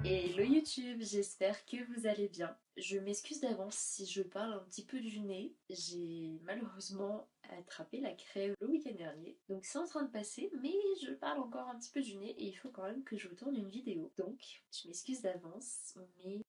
Hello YouTube, j'espère que vous allez bien. Je m'excuse d'avance si je parle un petit peu du nez. J'ai malheureusement attrapé la crève le week-end dernier. Donc c'est en train de passer, mais je parle encore un petit peu du nez et il faut quand même que je vous tourne une vidéo. Donc je m'excuse d'avance, mais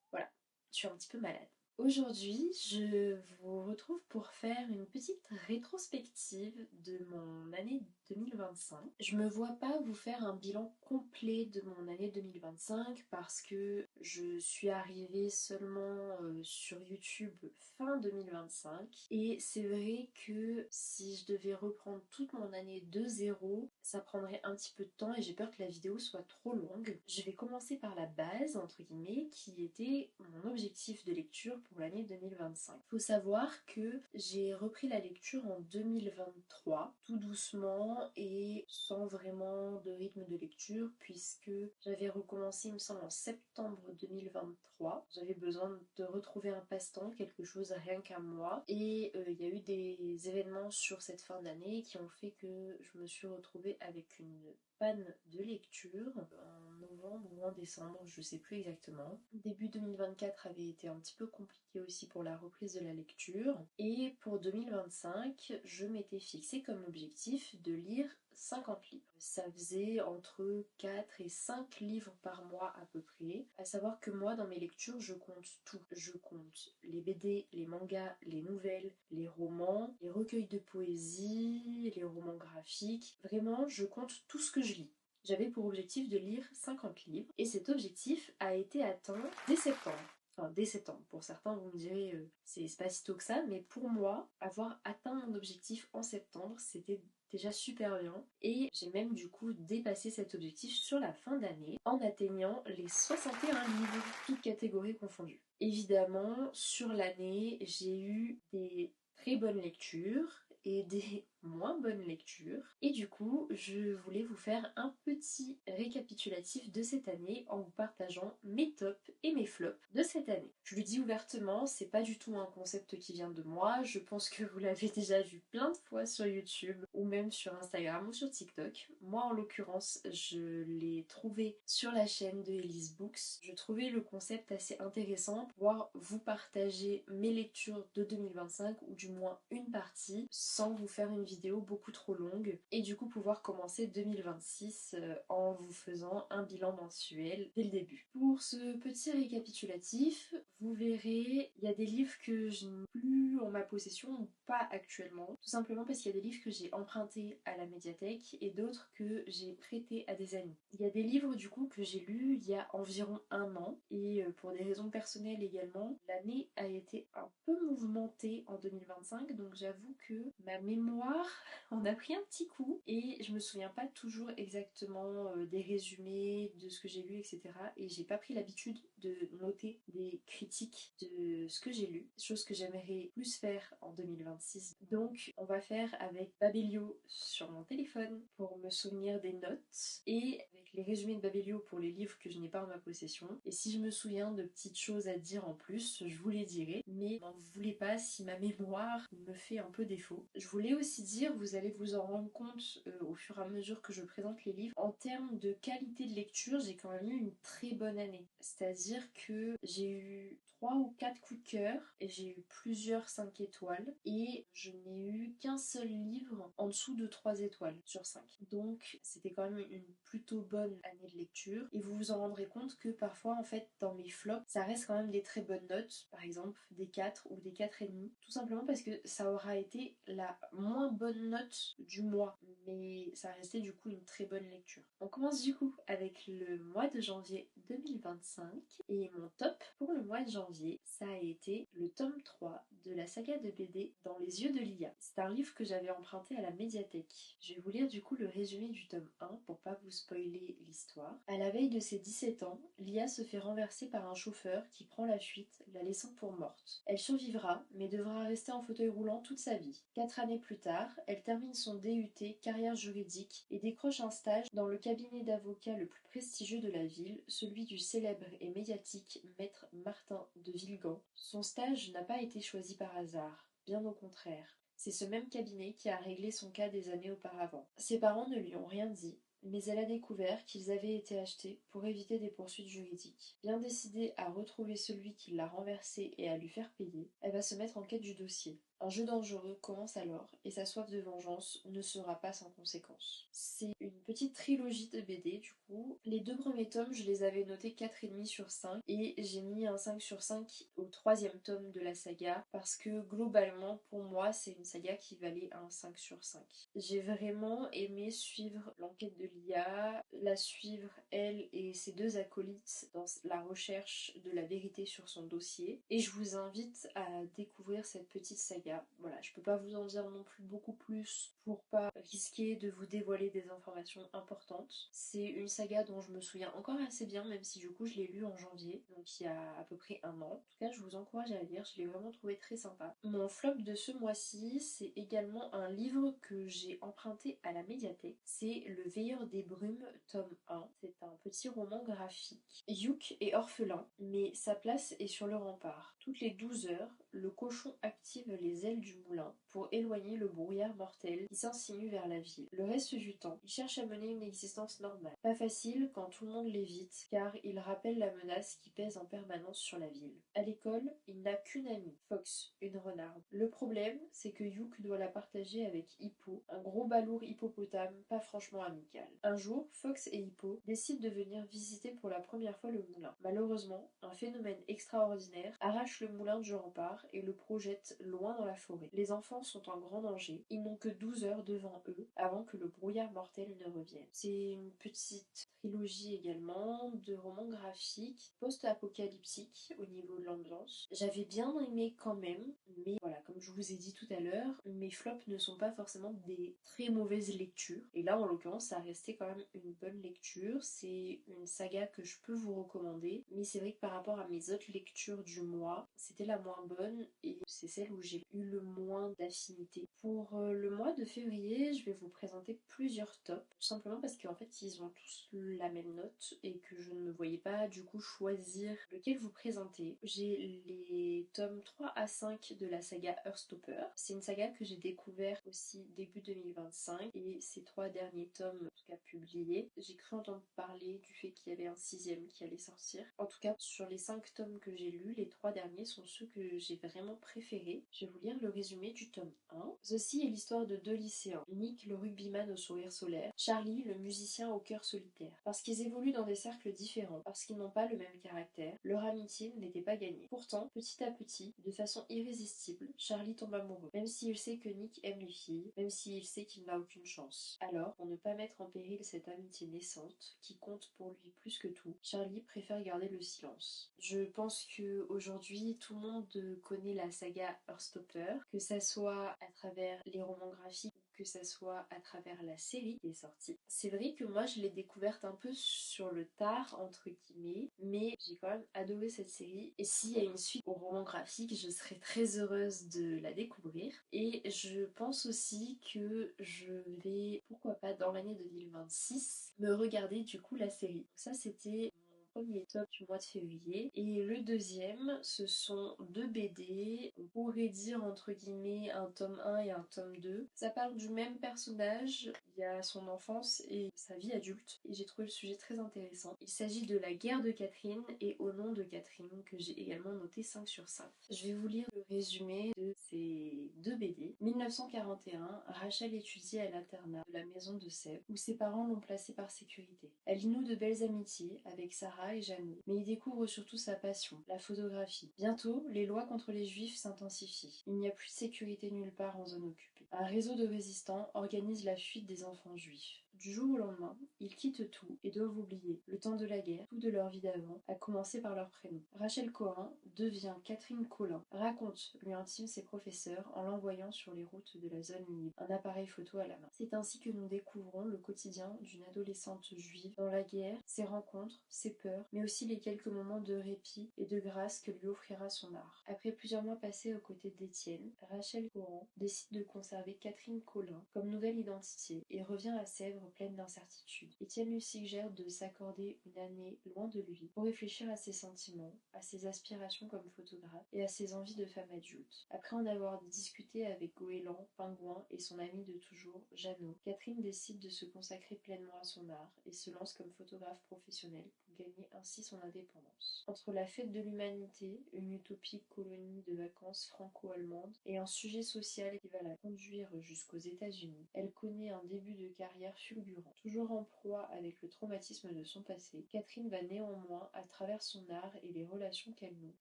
voilà, je suis un petit peu malade. Aujourd'hui, je vous retrouve pour faire une petite rétrospective de mon année 2025. Je me vois pas vous faire un bilan complet de mon année 2025 parce que je suis arrivée seulement sur YouTube fin 2025 et c'est vrai que si je devais reprendre toute mon année de zéro, ça prendrait un petit peu de temps et j'ai peur que la vidéo soit trop longue. Je vais commencer par la base, entre guillemets, qui était mon objectif de lecture pour l'année 2025. Il faut savoir que j'ai repris la lecture en 2023, tout doucement et sans vraiment de rythme de lecture, puisque j'avais recommencé, il me semble, en septembre 2023. J'avais besoin de retrouver un passe-temps, quelque chose rien qu'à moi. Et il y a eu des événements sur cette fin d'année qui ont fait que je me suis retrouvée avec une panne de lecture en novembre ou en décembre, je ne sais plus exactement. Début 2024 avait été un petit peu compliqué aussi pour la reprise de la lecture. Et pour 2025, je m'étais fixé comme objectif de lire 50 livres. Ça faisait entre 4 et 5 livres par mois à peu près. À savoir que moi, dans mes lectures, je compte tout. Je compte les BD, les mangas, les nouvelles, les romans, les recueils de poésie, les romans graphiques. Vraiment, je compte tout ce que je lis. J'avais pour objectif de lire 50 livres et cet objectif a été atteint dès septembre. Enfin, dès septembre. Pour certains, vous me direz, c'est pas si tôt que ça, mais pour moi, avoir atteint mon objectif en septembre, c'était déjà super bien. Et j'ai même du coup dépassé cet objectif sur la fin d'année en atteignant les 61 livres, toutes catégories confondues. Évidemment, sur l'année, j'ai eu des très bonnes lectures et des moins bonnes lectures. Et du coup, je voulais vous faire un petit récapitulatif de cette année en vous partageant mes tops et mes flops de cette année. Je le dis ouvertement, c'est pas du tout un concept qui vient de moi. Je pense que vous l'avez déjà vu plein de fois sur YouTube ou même sur Instagram ou sur TikTok. Moi, en l'occurrence, je l'ai trouvé sur la chaîne de Elise Books. Je trouvais le concept assez intéressant, pouvoir vous partager mes lectures de 2025 ou du moins une partie sans vous faire une vidéo beaucoup trop longue et du coup pouvoir commencer 2026 en vous faisant un bilan mensuel dès le début. Pour ce petit récapitulatif, vous verrez, il y a des livres que je n'ai plus en ma possession ou pas actuellement, tout simplement parce qu'il y a des livres que j'ai empruntés à la médiathèque et d'autres que j'ai prêtés à des amis. Il y a des livres du coup que j'ai lus il y a environ un an et pour des raisons personnelles également, l'année a été un peu mouvementée en 2025, donc j'avoue que ma mémoire en a pris un petit coup et je me souviens pas toujours exactement des résumés de ce que j'ai lu, etc. Et j'ai pas pris l'habitude de noter des critiques de ce que j'ai lu, chose que j'aimerais plus faire en 2026. Donc on va faire avec Babelio sur mon téléphone pour me souvenir des notes et avec les résumés de Babelio pour les livres que je n'ai pas en ma possession. Et si je me souviens de petites choses à dire en plus, je vous les dirai, mais n'en voulez pas si ma mémoire me fait un peu défaut. Je voulais aussi dire, vous allez vous en rendre compte au fur et à mesure que je présente les livres, en termes de qualité de lecture, j'ai quand même eu une très bonne année. C'est-à-dire que j'ai eu 3 ou 4 coups de cœur et j'ai eu plusieurs 5 étoiles et je n'ai eu qu'un seul livre en dessous de 3 étoiles sur 5. Donc c'était quand même une plutôt bonne année de lecture et vous vous en rendrez compte que parfois en fait dans mes flops ça reste quand même des très bonnes notes, par exemple des 4 ou des 4,5, tout simplement parce que ça aura été la moins bonne note du mois, mais ça restait du coup une très bonne lecture. On commence du coup avec le mois de janvier 2025 et mon top pour le mois de janvier, ça a été le tome 3 de la saga de BD Dans les yeux de Lia. C'est un livre que j'avais emprunté à la médiathèque. Je vais vous lire du coup le résumé du tome 1 pour pas vous spoiler l'histoire. À la veille de ses 17 ans, Lia se fait renverser par un chauffeur qui prend la fuite, la laissant pour morte. Elle survivra, mais devra rester en fauteuil roulant toute sa vie. 4 années plus tard, elle termine son DUT carrière juridique et décroche un stage dans le cabinet d'avocats le plus prestigieux de la ville, celui du célèbre et médiatique maître Martin de Villegan. Son stage n'a pas été choisi par hasard, bien au contraire. C'est ce même cabinet qui a réglé son cas des années auparavant. Ses parents ne lui ont rien dit, mais elle a découvert qu'ils avaient été achetés pour éviter des poursuites juridiques. Bien décidée à retrouver celui qui l'a renversé et à lui faire payer, elle va se mettre en quête du dossier. Un jeu dangereux commence alors et sa soif de vengeance ne sera pas sans conséquence. C'est une petite trilogie de BD du coup. Les 2 premiers tomes, je les avais notés 4,5 sur 5 et j'ai mis un 5 sur 5 au 3e tome de la saga parce que globalement pour moi c'est une saga qui valait un 5 sur 5. J'ai vraiment aimé suivre l'enquête de l'IA, la suivre elle et ses 2 acolytes dans la recherche de la vérité sur son dossier et je vous invite à découvrir cette petite saga. Voilà, je peux pas vous en dire non plus beaucoup plus pour pas risquer de vous dévoiler des informations importantes. C'est une saga dont je me souviens encore assez bien, même si du coup je l'ai lu en janvier, donc il y a à peu près un an. En tout cas, je vous encourage à la lire, je l'ai vraiment trouvé très sympa. Mon flop de ce mois-ci, c'est également un livre que j'ai emprunté à la médiathèque. C'est Le Veilleur des Brumes, tome 1. C'est un petit roman graphique. Yuk est orphelin, mais sa place est sur le rempart. Toutes les 12 heures, le cochon active les ailes du moulin pour éloigner le brouillard mortel qui s'insinue vers la ville. Le reste du temps, il cherche à mener une existence normale. Pas facile quand tout le monde l'évite, car il rappelle la menace qui pèse en permanence sur la ville. À l'école, il n'a qu'une amie, Fox, une renarde. Le problème, c'est que Yuk doit la partager avec Hippo, un gros balourd hippopotame pas franchement amical. Un jour, Fox et Hippo décident de venir visiter pour la première fois le moulin. Malheureusement, un phénomène extraordinaire arrache le moulin du rempart et le projette loin dans la forêt. Les enfants sont en grand danger. Ils n'ont que 12 heures devant eux avant que le brouillard mortel ne revienne. C'est une petite trilogie également de romans graphiques post-apocalyptiques au niveau de l'ambiance. J'avais bien aimé quand même, mais voilà, comme je vous ai dit tout à l'heure, mes flops ne sont pas forcément des très mauvaises lectures. Et là, en l'occurrence, ça a resté quand même une bonne lecture. C'est une saga que je peux vous recommander, mais c'est vrai que par rapport à mes autres lectures du mois, c'était la moins bonne et c'est celle où j'ai eu le moins d'affinité. Pour le mois de février, je vais vous présenter plusieurs tops, tout simplement parce qu'en fait, ils ont tous la même note et que je ne me voyais pas du coup choisir lequel vous présenter. J'ai les tomes 3 à 5 de la saga Heartstopper. C'est une saga que j'ai découvert aussi début 2025 et ces 3 derniers tomes, en tout cas publiés, j'ai cru entendre parler du fait qu'il y avait un 6e qui allait sortir. En tout cas, sur les 5 tomes que j'ai lus, les 3 derniers sont ceux que j'ai vraiment préférés. Je vais vous lire le résumé du tome 1. Ceci est l'histoire de 2 lycéens. Nick, le rugbyman au sourire solaire, Charlie, le musicien au cœur solitaire. Parce qu'ils évoluent dans des cercles différents, parce qu'ils n'ont pas le même caractère, leur amitié n'était pas gagnée. Pourtant, petit à petit, de façon irrésistible, Charlie tombe amoureux, même s'il sait que Nick aime les filles, même s'il sait qu'il n'a aucune chance. Alors, pour ne pas mettre en péril cette amitié naissante, qui compte pour lui plus que tout, Charlie préfère garder le silence. Je pense que aujourd'hui, tout le monde connaît la saga Heartstopper, que ça soit à travers les romans graphiques, que ça soit à travers la série qui est sortie. C'est vrai que moi je l'ai découverte un peu sur le tard entre guillemets, mais j'ai quand même adoré cette série et s'il y a une suite au roman graphique, je serais très heureuse de la découvrir et je pense aussi que je vais, pourquoi pas dans l'année 2026, me regarder du coup la série. Ça c'était premier top du mois de février. Et le deuxième, ce sont 2 BD. On pourrait dire entre guillemets un tome 1 et un tome 2. Ça parle du même personnage, il y a son enfance et sa vie adulte. Et j'ai trouvé le sujet très intéressant. Il s'agit de La guerre de Catherine et Au nom de Catherine, que j'ai également noté 5 sur 5. Je vais vous lire le résumé de ces 2 BD. 1941, Rachel étudie à l'internat de la maison de Sèvres, où ses parents l'ont placée par sécurité. Elle y noue de belles amitiés avec Sarah et Jeannot, mais y découvre surtout sa passion, la photographie. Bientôt, les lois contre les juifs s'intensifient. Il n'y a plus de sécurité nulle part en zone occupée. Un réseau de résistants organise la fuite des enfants juifs. Du jour au lendemain, ils quittent tout et doivent oublier le temps de la guerre, tout de leur vie d'avant, à commencer par leur prénom. Rachel Corin devient Catherine Collin, raconte, lui intime ses professeurs en l'envoyant sur les routes de la zone libre, un appareil photo à la main. C'est ainsi que nous découvrons le quotidien d'une adolescente juive dans la guerre, ses rencontres, ses peurs, mais aussi les quelques moments de répit et de grâce que lui offrira son art. Après plusieurs mois passés aux côtés d'Étienne, Rachel Coran décide de conserver Catherine Collin comme nouvelle identité et revient à Sèvres vivre pleine d'incertitudes. Étienne lui suggère de s'accorder une année loin de lui pour réfléchir à ses sentiments, à ses aspirations comme photographe et à ses envies de femme adulte. Après en avoir discuté avec Goéland, Pingouin et son ami de toujours, Jeannot, Catherine décide de se consacrer pleinement à son art et se lance comme photographe professionnelle pour gagner ainsi son indépendance. Entre la fête de l'humanité, une utopique colonie de vacances franco-allemande, et un sujet social qui va la conduire jusqu'aux États-Unis, elle connaît un début de carrière fulgurant. Toujours en proie avec le traumatisme de son passé, Catherine va néanmoins, à travers son art et les relations qu'elle noue,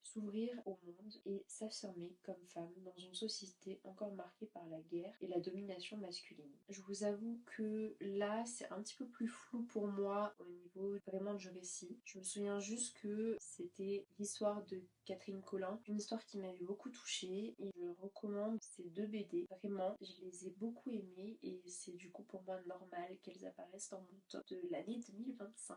s'ouvrir au monde et s'affirmer comme femme dans une société encore marquée par la guerre et la domination masculine. Je vous avoue que là, c'est un petit peu plus flou pour moi au niveau vraiment du récit. Je me souviens juste que c'était l'histoire de Catherine Colin, une histoire qui m'avait beaucoup touchée et je recommande ces deux BD. Vraiment, je les ai beaucoup aimées et c'est du coup pour moi normal qu'elles apparaissent dans mon top de l'année 2025.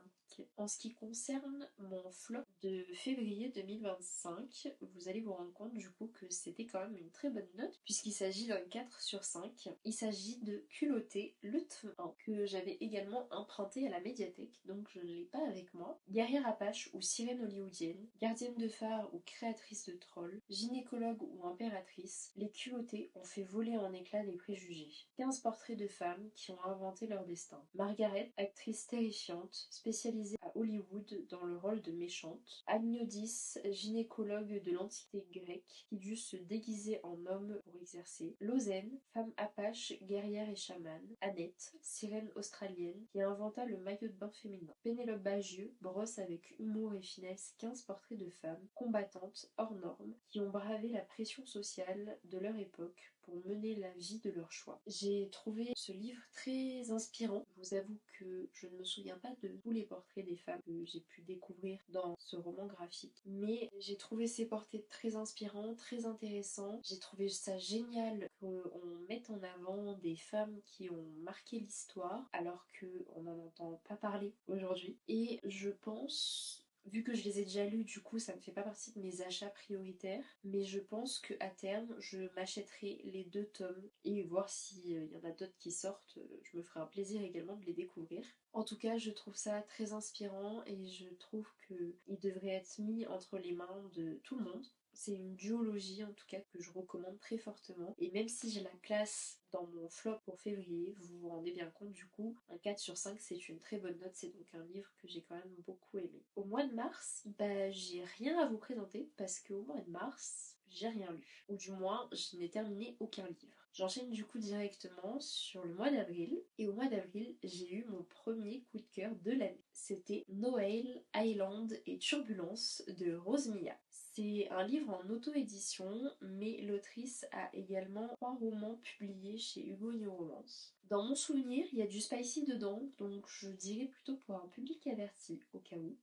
En ce qui concerne mon flop de février 2025, vous allez vous rendre compte du coup que c'était quand même une très bonne note puisqu'il s'agit d'un 4 sur 5. Il s'agit de Culotté, le tome 1, que j'avais également emprunté à la médiathèque, donc je ne l'ai pas avec moi. Guerrière apache ou sirène hollywoodienne, gardienne de phare ou créatrice de trolls, gynécologue ou impératrice, les culottés ont fait voler en éclats les préjugés. 15 portraits de femmes qui ont inventé leur destin. Margaret, actrice terrifiante, spécialisée à Hollywood dans le rôle de méchante. Agnodis, gynécologue de l'Antiquité grecque, qui dut se déguiser en homme pour exercer. Lozen, femme apache, guerrière et chamane. Annette, sirène australienne, qui inventa le maillot de bain féminin. Pénélope Bagieux brosse avec humour et finesse 15 portraits de femmes, combattantes, hors normes, qui ont bravé la pression sociale de leur époque pour mener la vie de leur choix. J'ai trouvé ce livre très inspirant. Je vous avoue que je ne me souviens pas de tous les portraits des femmes que j'ai pu découvrir dans ce roman graphique, mais j'ai trouvé ces portraits très inspirants, très intéressants. J'ai trouvé ça génial qu'on mette en avant des femmes qui ont marqué l'histoire alors qu'on n'en entend pas parler aujourd'hui. Et je pense, vu que je les ai déjà lus, du coup, ça ne fait pas partie de mes achats prioritaires. Mais je pense qu'à terme, je m'achèterai les 2 tomes et voir s'il y en a d'autres qui sortent. Je me ferai un plaisir également de les découvrir. En tout cas, je trouve ça très inspirant et je trouve qu'il devrait être mis entre les mains de tout le monde. C'est une duologie en tout cas que je recommande très fortement. Et même si j'ai la classe dans mon flop pour février, vous vous rendez bien compte du coup, un 4 sur 5 c'est une très bonne note, c'est donc un livre que j'ai quand même beaucoup aimé. Au mois de mars, j'ai rien à vous présenter parce qu'au mois de mars, j'ai rien lu. Ou du moins, je n'ai terminé aucun livre. J'enchaîne du coup directement sur le mois d'avril. Et au mois d'avril, j'ai eu mon premier coup de cœur de l'année. C'était Noël, Island et Turbulence de Rose Milla. C'est un livre en auto-édition, mais l'autrice a également 3 romans publiés chez Hugo New Romance. Dans mon souvenir, il y a du spicy dedans, donc je dirais plutôt pour un public averti, au cas où.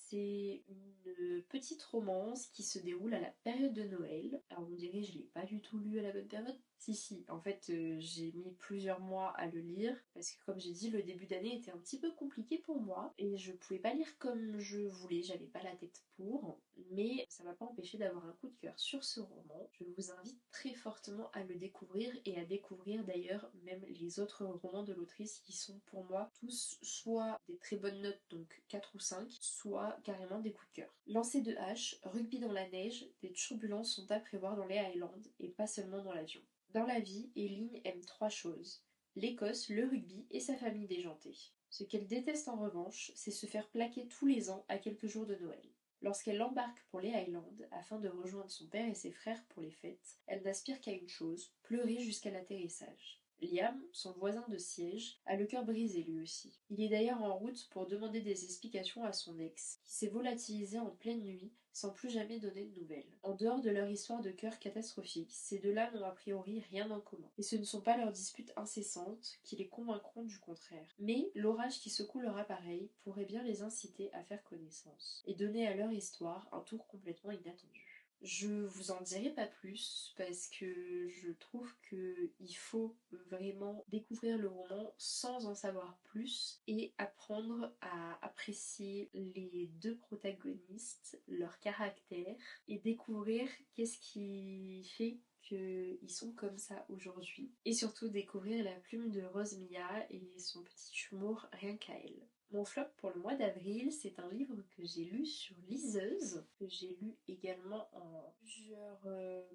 C'est une petite romance qui se déroule à la période de Noël. Alors on dirait que je l'ai pas du tout lu à la bonne période. Si, en fait j'ai mis plusieurs mois à le lire parce que comme j'ai dit le début d'année était un petit peu compliqué pour moi et je pouvais pas lire comme je voulais, j'avais pas la tête pour, mais ça m'a pas empêché d'avoir un coup de cœur sur ce roman. Je vous invite très fortement à le découvrir et à découvrir d'ailleurs même les autres romans de l'autrice qui sont pour moi tous soit des très bonnes notes, donc 4 ou 5, soit carrément des coups de cœur. Lancer de hache, rugby dans la neige, des turbulences sont à prévoir dans les Highlands et pas seulement dans l'avion. Dans la vie, Eileen aime 3 choses: l'Écosse, le rugby et sa famille déjantée. Ce qu'elle déteste en revanche, c'est se faire plaquer tous les ans à quelques jours de Noël. Lorsqu'elle embarque pour les Highlands afin de rejoindre son père et ses frères pour les fêtes, elle n'aspire qu'à une chose: pleurer jusqu'à l'atterrissage. Liam, son voisin de siège, a le cœur brisé lui aussi. Il est d'ailleurs en route pour demander des explications à son ex, qui s'est volatilisé en pleine nuit sans plus jamais donner de nouvelles. En dehors de leur histoire de cœur catastrophique, ces deux-là n'ont a priori rien en commun. Et ce ne sont pas leurs disputes incessantes qui les convaincront du contraire. Mais l'orage qui secoue leur appareil pourrait bien les inciter à faire connaissance, et donner à leur histoire un tour complètement inattendu. Je vous en dirai pas plus parce que je trouve que il faut vraiment découvrir le roman sans en savoir plus et apprendre à apprécier les 2 protagonistes, leur caractère et découvrir qu'est-ce qui fait qu'ils sont comme ça aujourd'hui. Et surtout découvrir la plume de Rose Mia et son petit humour rien qu'à elle. Mon flop pour le mois d'avril, c'est un livre que j'ai lu sur Liseuse, que j'ai lu également en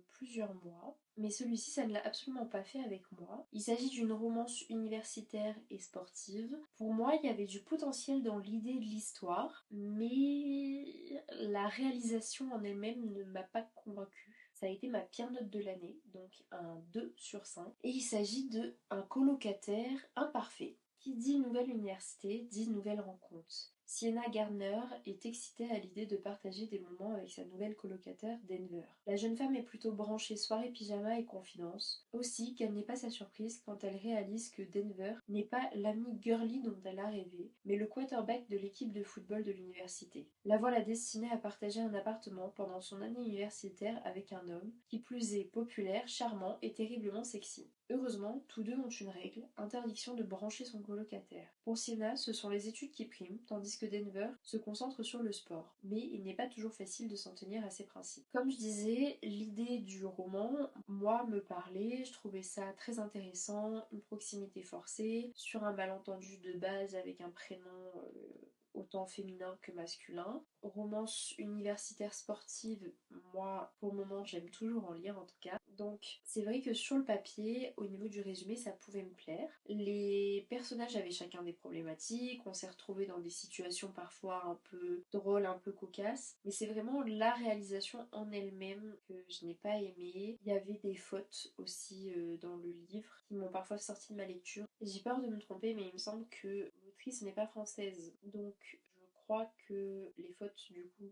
plusieurs mois. Mais celui-ci, ça ne l'a absolument pas fait avec moi. Il s'agit d'une romance universitaire et sportive. Pour moi, il y avait du potentiel dans l'idée de l'histoire, mais la réalisation en elle-même ne m'a pas convaincue. Ça a été ma pire note de l'année, donc un 2 sur 5. Et il s'agit de un colocataire imparfait. Qui dit nouvelle université, dit nouvelle rencontre. Sienna Garner est excitée à l'idée de partager des moments avec sa nouvelle colocataire Denver. La jeune femme est plutôt branchée soirée pyjama et confidence. Aussi, quelle n'est pas sa surprise quand elle réalise que Denver n'est pas l'ami girly dont elle a rêvé, mais le quarterback de l'équipe de football de l'université. La voilà destinée à partager un appartement pendant son année universitaire avec un homme, qui plus est populaire, charmant et terriblement sexy. Heureusement, tous deux ont une règle, interdiction de brancher son colocataire. Pour Sienna, ce sont les études qui priment, tandis que Denver se concentre sur le sport. Mais il n'est pas toujours facile de s'en tenir à ses principes. Comme je disais, l'idée du roman, moi, me parlait, je trouvais ça très intéressant, une proximité forcée, sur un malentendu de base avec un prénom autant féminin que masculin. Romance universitaire sportive, moi, pour le moment, j'aime toujours en lire en tout cas. Donc, c'est vrai que sur le papier, au niveau du résumé, ça pouvait me plaire. Les personnages avaient chacun des problématiques, on s'est retrouvés dans des situations parfois un peu drôles, un peu cocasses, mais c'est vraiment la réalisation en elle-même que je n'ai pas aimée. Il y avait des fautes aussi dans le livre qui m'ont parfois sorti de ma lecture. J'ai peur de me tromper, mais il me semble que l'autrice n'est pas française, donc je crois que les fautes du coup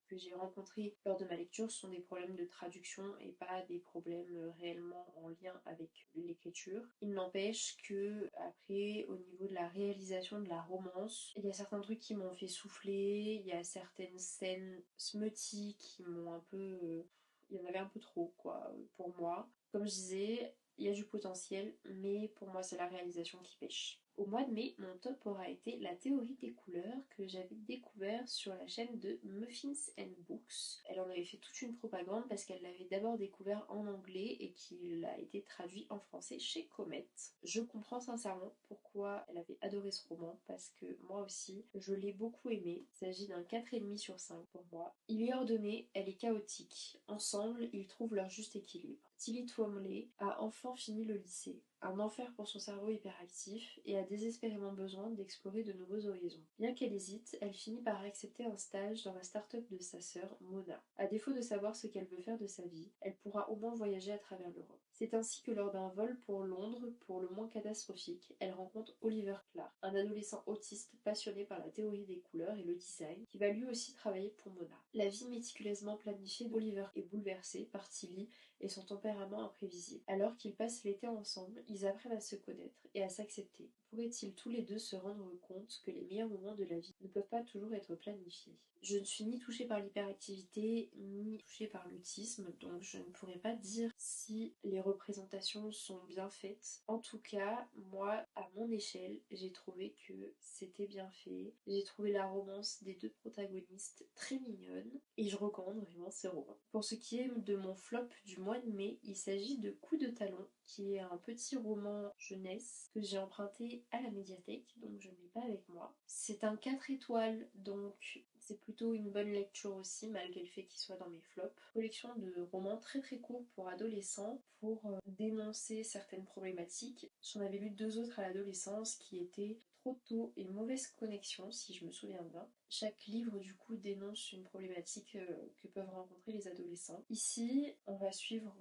que j'ai rencontrées lors de ma lecture sont des problèmes de traduction et pas des problèmes réellement en lien avec l'écriture. Il n'empêche que après au niveau de la réalisation de la romance, il y a certains trucs qui m'ont fait souffler, il y a certaines scènes smutty qui m'ont un peu il y en avait un peu trop quoi pour moi. Comme je disais, il y a du potentiel, mais pour moi c'est la réalisation qui pêche. Au mois de mai, mon top aura été La théorie des couleurs que j'avais découvert sur la chaîne de Muffins and Books. Elle en avait fait toute une propagande parce qu'elle l'avait d'abord découvert en anglais et qu'il a été traduit en français chez Comet. Je comprends sincèrement pourquoi elle avait adoré ce roman parce que moi aussi, je l'ai beaucoup aimé. Il s'agit d'un 4,5 sur 5 pour moi. Il est ordonné, elle est chaotique. Ensemble, ils trouvent leur juste équilibre. Tilly Twomley a enfin fini le lycée. Un enfer pour son cerveau hyperactif et a désespérément besoin d'explorer de nouveaux horizons. Bien qu'elle hésite, elle finit par accepter un stage dans la start-up de sa sœur, Mona. À défaut de savoir ce qu'elle veut faire de sa vie, elle pourra au moins voyager à travers l'Europe. C'est ainsi que lors d'un vol pour Londres, pour le moins catastrophique, elle rencontre Oliver Clark, un adolescent autiste passionné par la théorie des couleurs et le design, qui va lui aussi travailler pour Mona. La vie méticuleusement planifiée d'Oliver est bouleversée par Tilly et son tempérament imprévisible. Alors qu'ils passent l'été ensemble, ils apprennent à se connaître et à s'accepter. Pourraient-ils tous les deux se rendre compte que les meilleurs moments de la vie ne peuvent pas toujours être planifiés? Je ne suis ni touchée par l'hyperactivité, ni touchée par l'autisme, donc je ne pourrais pas dire si les représentations sont bien faites. En tout cas, moi, à mon échelle, j'ai trouvé que c'était bien fait. J'ai trouvé la romance des deux protagonistes très mignonne et je recommande vraiment ce roman. Pour ce qui est de mon flop du mois de mai, il s'agit de Coup de talon, qui est un petit roman jeunesse que j'ai emprunté à la médiathèque, donc je ne l'ai pas avec moi. C'est un 4 étoiles, donc c'est plutôt une bonne lecture aussi, malgré le fait qu'il soit dans mes flops. Collection de romans très très courts pour adolescents, pour dénoncer certaines problématiques. J'en avais lu deux autres à l'adolescence qui étaient Trop tôt et Mauvaise connexion, si je me souviens bien. Chaque livre, du coup, dénonce une problématique que peuvent rencontrer les adolescents. Ici, on va suivre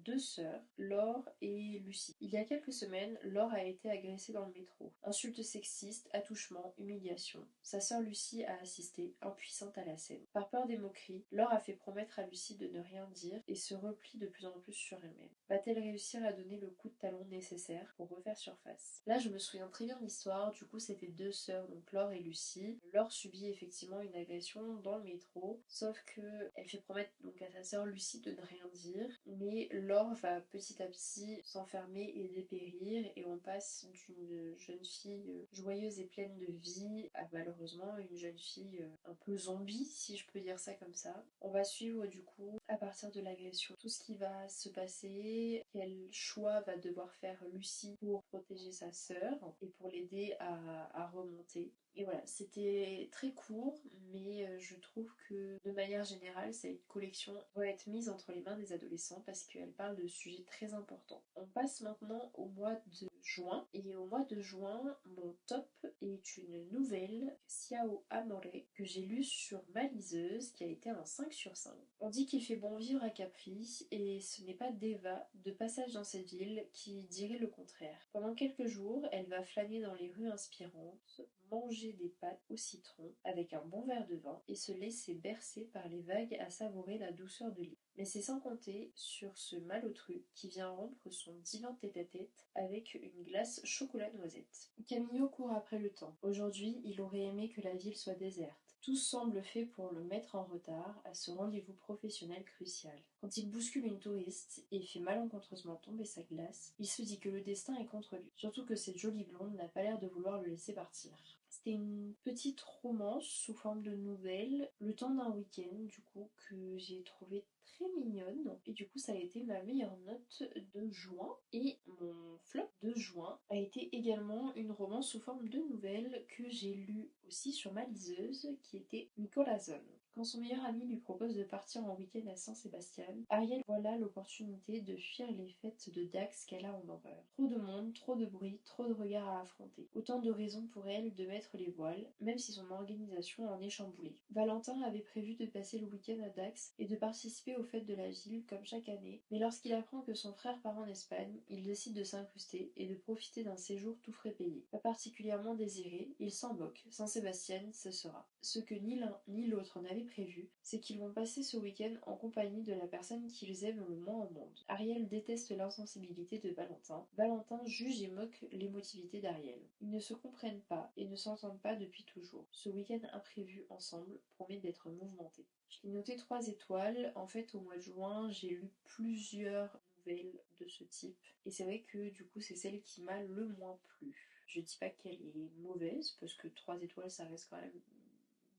deux sœurs, Laure et Lucie. Il y a quelques semaines, Laure a été agressée dans le métro. Insultes sexistes, attouchements, humiliation. Sa sœur Lucie a assisté, impuissante à la scène. Par peur des moqueries, Laure a fait promettre à Lucie de ne rien dire et se replie de plus en plus sur elle-même. Va-t-elle réussir à donner le coup de talon nécessaire pour refaire surface? Là, je me souviens très bien de l'histoire. Du coup, c'était deux sœurs, donc Laure et Lucie. Laure subit effectivement une agression dans le métro, sauf que elle fait promettre donc à sa sœur Lucie de ne rien dire, mais Laure va petit à petit s'enfermer et dépérir et on passe d'une jeune fille joyeuse et pleine de vie à malheureusement une jeune fille un peu zombie, si je peux dire ça comme ça. On va suivre du coup, à partir de l'agression, tout ce qui va se passer, quel choix va devoir faire Lucie pour protéger sa sœur et pour l'aider à remonter. Et voilà, c'était très court, mais je trouve que de manière générale, cette collection doit être mise entre les mains des adolescents parce qu'elle parle de sujets très importants. On passe maintenant au mois de juin, et au mois de juin, mon top est une nouvelle, Ciao Amore, que j'ai lue sur ma liseuse, qui a été un 5 sur 5. On dit qu'il fait bon vivre à Capri, et ce n'est pas d'Eva, de passage dans cette ville, qui dirait le contraire. Pendant quelques jours, elle va flâner dans les rues inspirantes, manger des pâtes au citron avec un bon verre de vin et se laisser bercer par les vagues à savourer la douceur de l'île. Mais c'est sans compter sur ce malotru qui vient rompre son divin tête-à-tête avec une glace chocolat-noisette. Camillo court après le temps. Aujourd'hui, il aurait aimé que la ville soit déserte. Tout semble fait pour le mettre en retard à ce rendez-vous professionnel crucial. Quand il bouscule une touriste et fait malencontreusement tomber sa glace, il se dit que le destin est contre lui. Surtout que cette jolie blonde n'a pas l'air de vouloir le laisser partir. C'était une petite romance sous forme de nouvelle, le temps d'un week-end du coup, que j'ai trouvé très mignonne. Et du coup, ça a été ma meilleure note de juin. Et mon flop de juin a été également une romance sous forme de nouvelle que j'ai lue aussi sur ma liseuse, qui était Nicolasone. Quand son meilleur ami lui propose de partir en week-end à Saint-Sébastien, Ariel voit là l'opportunité de fuir les fêtes de Dax qu'elle a en horreur. Trop de monde, trop de bruit, trop de regards à affronter. Autant de raisons pour elle de mettre les voiles, même si son organisation en est chamboulée. Valentin avait prévu de passer le week-end à Dax et de participer aux fêtes de la ville comme chaque année, mais lorsqu'il apprend que son frère part en Espagne, il décide de s'incruster et de profiter d'un séjour tout frais payé. Pas particulièrement désiré, il s'en moque. Saint-Sébastien, ce sera. Ce que ni l'un ni l'autre n'avaient prévu, c'est qu'ils vont passer ce week-end en compagnie de la personne qu'ils aiment le moins au monde. Ariel déteste l'insensibilité de Valentin. Valentin juge et moque l'émotivité d'Ariel. Ils ne se comprennent pas et ne s'entendent pas depuis toujours. Ce week-end imprévu ensemble promet d'être mouvementé. Je l'ai noté 3 étoiles. En fait, au mois de juin, j'ai lu plusieurs nouvelles de ce type. Et c'est vrai que du coup, c'est celle qui m'a le moins plu. Je dis pas qu'elle est mauvaise, parce que 3 étoiles, ça reste quand même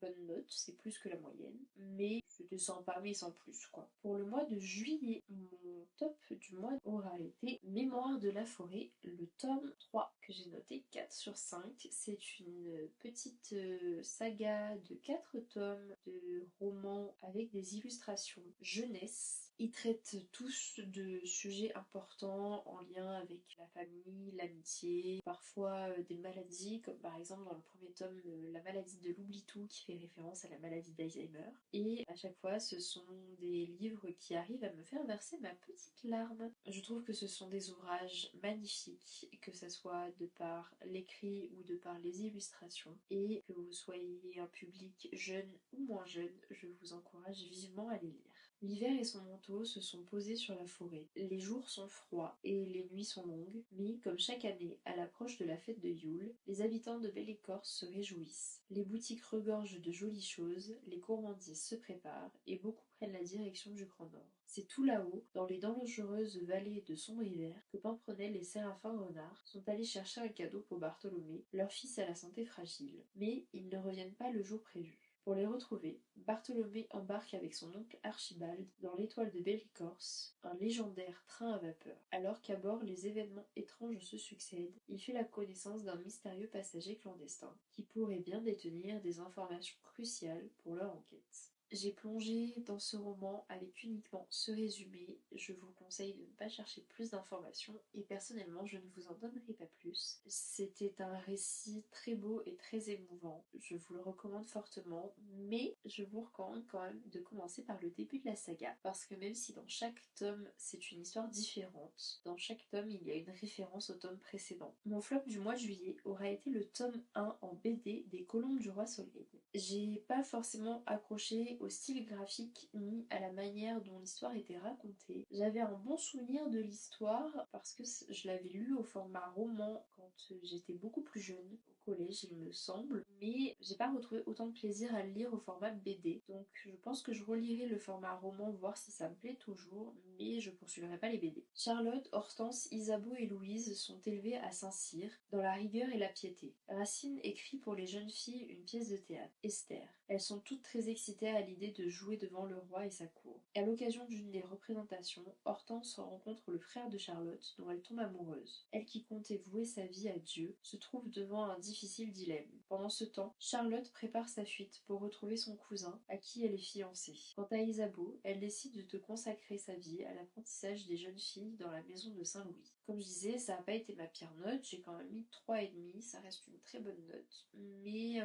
bonne note, c'est plus que la moyenne, mais c'était sympa, mais sans plus quoi. Pour le mois de juillet, mon top du mois aura été Mémoire de la forêt, le tome 3, que j'ai noté 4 sur 5. C'est une petite saga de 4 tomes de romans avec des illustrations jeunesse. Ils traitent tous de sujets importants en lien avec la famille, l'amitié, parfois des maladies, comme par exemple dans le premier tome, la maladie de l'oubli-tout qui fait référence à la maladie d'Alzheimer. Et à chaque fois, ce sont des livres qui arrivent à me faire verser ma petite larme. Je trouve que ce sont des ouvrages magnifiques, que ce soit de par l'écrit ou de par les illustrations. Et que vous soyez un public jeune ou moins jeune, je vous encourage vivement à les lire. L'hiver et son manteau se sont posés sur la forêt. Les jours sont froids et les nuits sont longues, mais comme chaque année, à l'approche de la fête de Yule, les habitants de Belle-Écorce se réjouissent. Les boutiques regorgent de jolies choses, les gourmandises se préparent et beaucoup prennent la direction du Grand Nord. C'est tout là-haut, dans les dangereuses vallées de Sombre-Hiver, que Pimprenel et Séraphin Renard sont allés chercher un cadeau pour Bartholomé, leur fils à la santé fragile. Mais ils ne reviennent pas le jour prévu. Pour les retrouver, Bartholomé embarque avec son oncle Archibald dans l'Étoile de Belle-Écorce, un légendaire train à vapeur. Alors qu'à bord les événements étranges se succèdent, il fait la connaissance d'un mystérieux passager clandestin qui pourrait bien détenir des informations cruciales pour leur enquête. J'ai plongé dans ce roman avec uniquement ce résumé. Je vous conseille de ne pas chercher plus d'informations et personnellement je ne vous en donnerai pas plus. C'était un récit très beau et très émouvant. Je vous le recommande fortement, mais je vous recommande quand même de commencer par le début de la saga parce que même si dans chaque tome c'est une histoire différente, dans chaque tome il y a une référence au tome précédent. Mon flop du mois de juillet aura été le tome 1 en BD des Colombes du Roi Soleil. J'ai pas forcément accroché au style graphique ni à la manière dont l'histoire était racontée. J'avais un bon souvenir de l'histoire parce que je l'avais lu au format roman quand j'étais beaucoup plus jeune, au collège il me semble, mais j'ai pas retrouvé autant de plaisir à le lire au format BD, donc je pense que je relirai le format roman, voir si ça me plaît toujours, mais je poursuivrai pas les BD. Charlotte, Hortense, Isabeau et Louise sont élevées à Saint-Cyr, dans la rigueur et la piété. Racine écrit pour les jeunes filles une pièce de théâtre, Esther. Elles sont toutes très excitées à l'idée de jouer devant le roi et sa cour. À l'occasion d'une des représentations, Hortense rencontre le frère de Charlotte, dont elle tombe amoureuse. Elle qui comptait vouer sa vie à Dieu se trouve devant un difficile dilemme. Pendant ce temps, Charlotte prépare sa fuite pour retrouver son cousin, à qui elle est fiancée. Quant à Isabeau, elle décide de consacrer sa vie à l'apprentissage des jeunes filles dans la maison de Saint-Louis. Comme je disais, ça n'a pas été ma pire note, j'ai quand même mis 3,5, ça reste une très bonne note, mais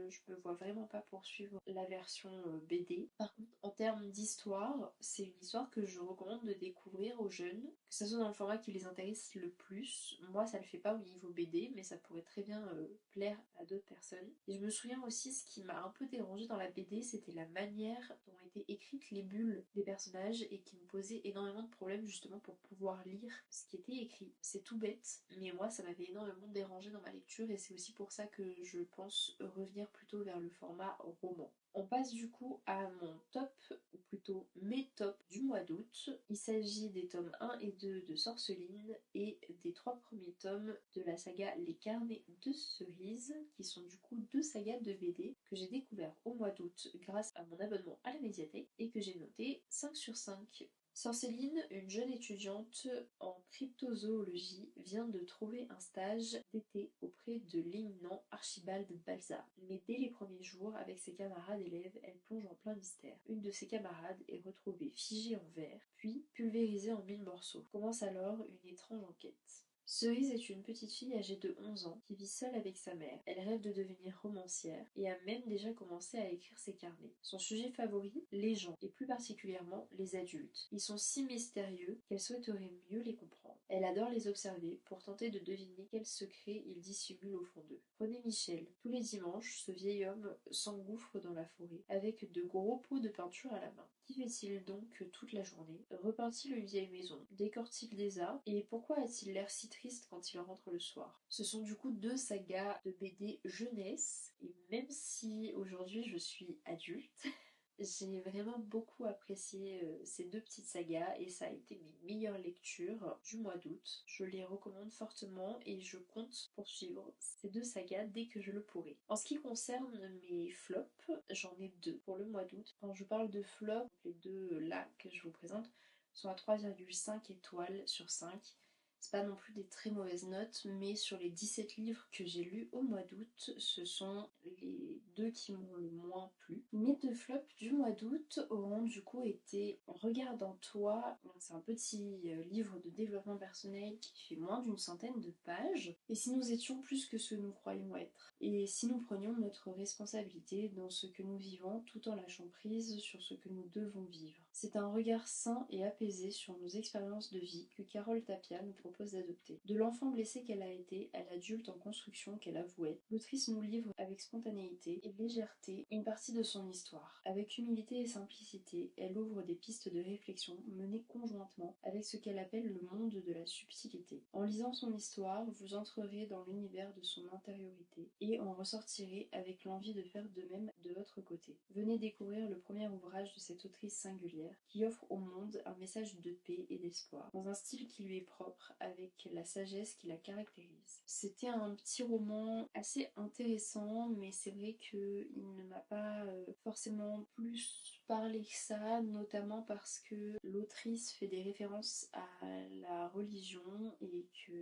je me vois vraiment pas poursuivre la version BD. Par contre, en termes d'histoire, c'est une histoire que je recommande de découvrir aux jeunes, que ce soit dans le format qui les intéresse le plus. Moi, ça le fait pas au niveau BD, mais ça pourrait très bien plaire à d'autres personnes. Et je me souviens aussi, ce qui m'a un peu dérangé dans la BD, c'était la manière dont étaient écrites les bulles des personnages et qui me posait énormément de problèmes justement pour pouvoir lire ce qui était écrit. C'est tout bête, mais moi ça m'avait énormément dérangé dans ma lecture et c'est aussi pour ça que je pense revenir plutôt vers le format roman. On passe du coup à mon top, ou plutôt mes tops du mois d'août. Il s'agit des tomes 1 et 2 de Sorceline et des 3 premiers tomes de la saga Les Carnets de Cerise, qui sont du coup 2 sagas de BD que j'ai découvert au mois d'août grâce à mon abonnement à la médiathèque et que j'ai noté 5 sur 5. Sorceline, une jeune étudiante en cryptozoologie, vient de trouver un stage d'été auprès de l'éminent Archibald Balzar. Mais dès les premiers jours, avec ses camarades élèves, elle plonge en plein mystère. Une de ses camarades est retrouvée figée en verre, puis pulvérisée en 1000 morceaux. Commence alors une étrange enquête. Cerise est une petite fille âgée de 11 ans qui vit seule avec sa mère. Elle rêve de devenir romancière et a même déjà commencé à écrire ses carnets. Son sujet favori, les gens, et plus particulièrement les adultes. Ils sont si mystérieux qu'elle souhaiterait mieux les comprendre. Elle adore les observer pour tenter de deviner quels secrets ils dissimulent au fond d'eux. René Michel. Tous les dimanches, ce vieil homme s'engouffre dans la forêt avec de gros pots de peinture à la main. Qu'y fait-il donc toute la journée? Repeint-il une vieille maison? Décore-t-il des arbres? Et pourquoi a-t-il l'air si triste quand il rentre le soir? Ce sont du coup 2 sagas de BD jeunesse, et même si aujourd'hui je suis adulte, j'ai vraiment beaucoup apprécié ces 2 petites sagas et ça a été mes meilleures lectures du mois d'août. Je les recommande fortement et je compte poursuivre ces 2 sagas dès que je le pourrai. En ce qui concerne mes flops, j'en ai 2 pour le mois d'août. Quand je parle de flops, les 2 là que je vous présente sont à 3,5 étoiles sur 5. C'est pas non plus des très mauvaises notes, mais sur les 17 livres que j'ai lus au mois d'août, ce sont les 2 qui m'ont le moins plu. Mes 2 flops du mois d'août auront du coup été Regarde en toi. C'est un petit livre de développement personnel qui fait moins d'une centaine de pages. Et si nous étions plus que ce que nous croyons être. Et si nous prenions notre responsabilité dans ce que nous vivons tout en lâchant prise sur ce que nous devons vivre. C'est un regard sain et apaisé sur nos expériences de vie que Carole Tapia nous propose d'adopter. De l'enfant blessé qu'elle a été à l'adulte en construction qu'elle avoue être, l'autrice nous livre avec spontanéité et légèreté une partie de son histoire. Avec humilité et simplicité, elle ouvre des pistes de réflexion menées conjointement avec ce qu'elle appelle le monde de la subtilité. En lisant son histoire, vous entrerez dans l'univers de son intériorité et en ressortirez avec l'envie de faire de même de votre côté. Venez découvrir le premier ouvrage de cette autrice singulière qui offre au monde un message de paix et d'espoir, dans un style qui lui est propre, avec la sagesse qui la caractérise. C'était un petit roman assez intéressant, mais c'est vrai qu'il ne m'a pas forcément plus parlé que ça, notamment parce que l'autrice fait des références à la religion et que